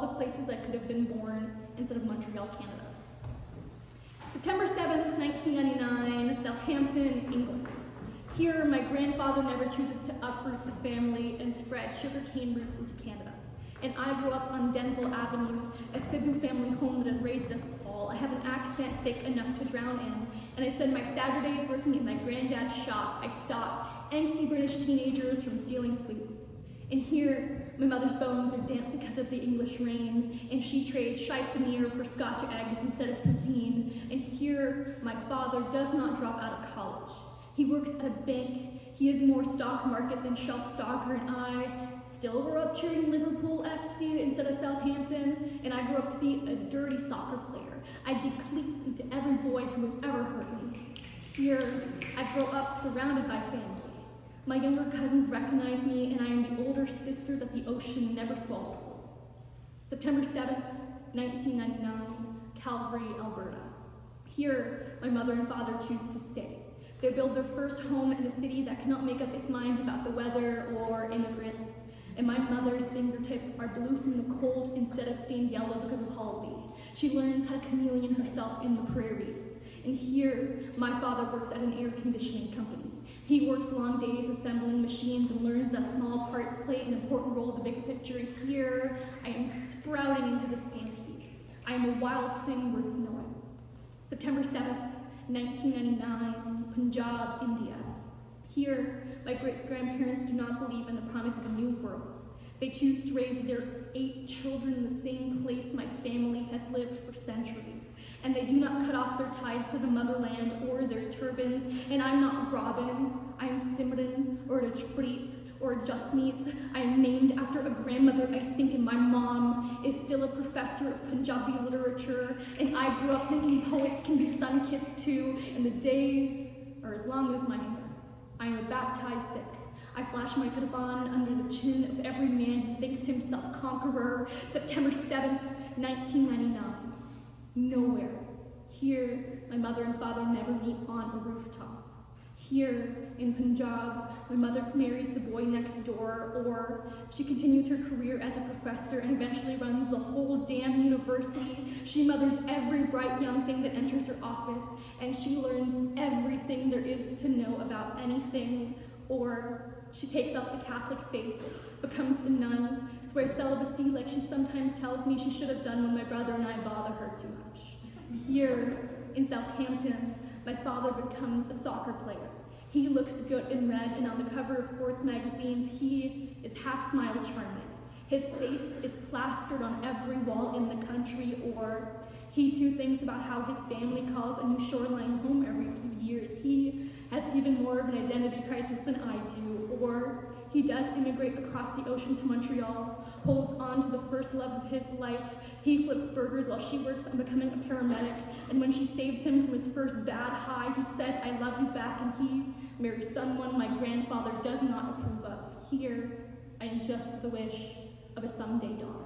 the places I could have been born instead of Montreal, Canada. September 7th, 1999, Southampton, England. Here, my grandfather never chooses to uproot the family and spread sugarcane roots into Canada. And I grew up on Denzel Avenue, a Sidhu family home that has raised us all. I have an accent thick enough to drown in, and I spend my Saturdays working in my granddad's shop. I stop angsty British teenagers from stealing sweets. And here, my mother's bones are damp because of the English rain, and she trades shy paneer for Scotch eggs instead of poutine. And here, my father does not drop out of college. He works at a bank. He is more stock market than shelf stalker, and I still grew up cheering Liverpool FC instead of Southampton, and I grew up to be a dirty soccer player. I dig cleats into every boy who has ever hurt me. Here, I grow up surrounded by family. My younger cousins recognize me, and I am the older sister that the ocean never swallowed whole. September 7th, 1999, Calgary, Alberta. Here, my mother and father choose to stay. They build their first home in a city that cannot make up its mind about the weather or immigrants. And my mother's fingertips are blue from the cold instead of stained yellow because of Holiday. She learns how to chameleon herself in the prairies. And here, my father works at an air conditioning company. He works long days assembling machines and learns that small parts play an important role in the big picture. Here, I am sprouting into the stampede. I am a wild thing worth knowing. September 7th, 1999, Punjab, India. Here, my great-grandparents do not believe in the promise of a new world. They choose to raise their 8 children in the same place my family has lived for centuries. And they do not cut off their ties to the motherland or their turbans. And I'm not Robyn, I am Simran, or Rajpreet, or Jasmeet. I am named after a grandmother, I think, and my mom is still a professor of Punjabi literature. And I grew up thinking poets can be sun-kissed too, and the days are as long as my hair. I am a baptized Sikh. I flash my turban under the chin of every man who thinks himself conqueror. September 7th, 1999. Nowhere. Here, my mother and father never meet on a rooftop. Here in Punjab, my mother marries the boy next door, or she continues her career as a professor and eventually runs the whole damn university. She mothers every bright young thing that enters her office, and she learns everything there is to know about anything, or she takes up the Catholic faith, becomes a nun, swears celibacy like she sometimes tells me she should have done when my brother and I bother her too much. Here in Southampton, my father becomes a soccer player. He looks good in red, and on the cover of sports magazines, he is half smile charming. His face is plastered on every wall in the country, or he too thinks about how his family calls a new shoreline home every few years. He has even more of an identity crisis than I do, or he does immigrate across the ocean to Montreal, holds on to the first love of his life. He flips burgers while she works on becoming a paramedic, and when she saves him from his first bad high, he says, "I love you back," and he marries someone my grandfather does not approve of. Here, I am just the wish of a someday daughter.